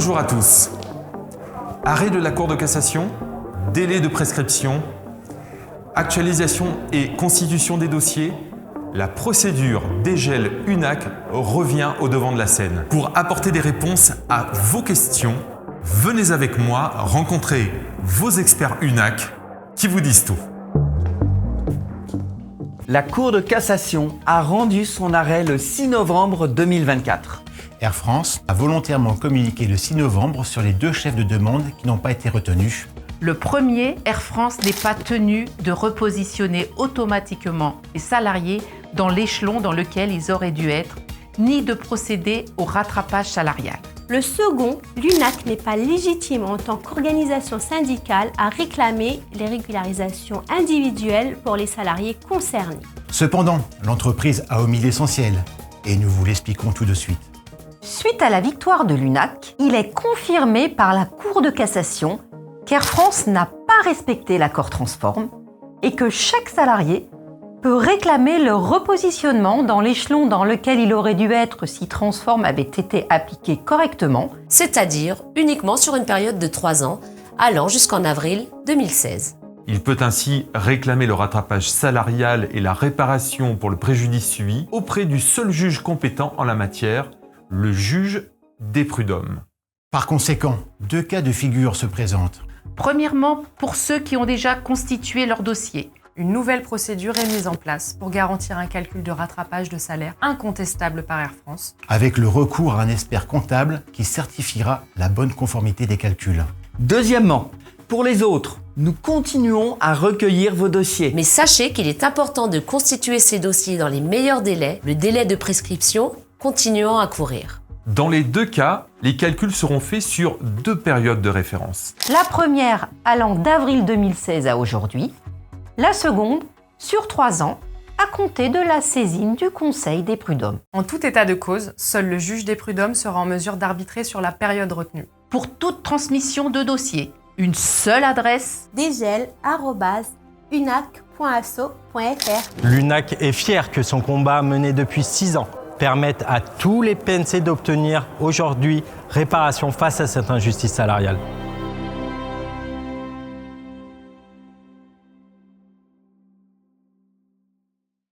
Bonjour à tous. Arrêt de la Cour de cassation, délai de prescription, actualisation et constitution des dossiers, la procédure dégel UNAC revient au devant de la scène. Pour apporter des réponses à vos questions, venez avec moi rencontrer vos experts UNAC qui vous disent tout. La Cour de cassation a rendu son arrêt le 6 novembre 2024. Air France a volontairement communiqué le 6 novembre sur les 2 chefs de demande qui n'ont pas été retenus. Le premier, Air France n'est pas tenu de repositionner automatiquement les salariés dans l'échelon dans lequel ils auraient dû être, ni de procéder au rattrapage salarial. Le second, l'UNAC n'est pas légitime en tant qu'organisation syndicale à réclamer les régularisations individuelles pour les salariés concernés. Cependant, l'entreprise a omis l'essentiel et nous vous l'expliquons tout de suite. Suite à la victoire de l'UNAC, il est confirmé par la Cour de cassation qu'Air France n'a pas respecté l'accord Transform et que chaque salarié peut réclamer le repositionnement dans l'échelon dans lequel il aurait dû être si Transform avait été appliqué correctement, c'est-à-dire uniquement sur une période de 3 ans, allant jusqu'en avril 2016. Il peut ainsi réclamer le rattrapage salarial et la réparation pour le préjudice subi auprès du seul juge compétent en la matière, le juge des prud'hommes. Par conséquent, 2 cas de figure se présentent. Premièrement, pour ceux qui ont déjà constitué leur dossier. Une nouvelle procédure est mise en place pour garantir un calcul de rattrapage de salaire incontestable par Air France. Avec le recours à un expert comptable qui certifiera la bonne conformité des calculs. Deuxièmement, pour les autres, nous continuons à recueillir vos dossiers. Mais sachez qu'il est important de constituer ces dossiers dans les meilleurs délais, le délai de prescription continuant à courir. Dans les 2 cas, les calculs seront faits sur 2 périodes de référence. la première allant d'avril 2016 à aujourd'hui, la seconde sur 3 ans à compter de la saisine du Conseil des prud'hommes. En tout état de cause, seul le juge des prud'hommes sera en mesure d'arbitrer sur la période retenue. Pour toute transmission de dossier, une seule adresse. dégel@unac.asso.fr. L'UNAC est fier que son combat mené depuis 6 ans permette à tous les PNC d'obtenir aujourd'hui réparation face à cette injustice salariale.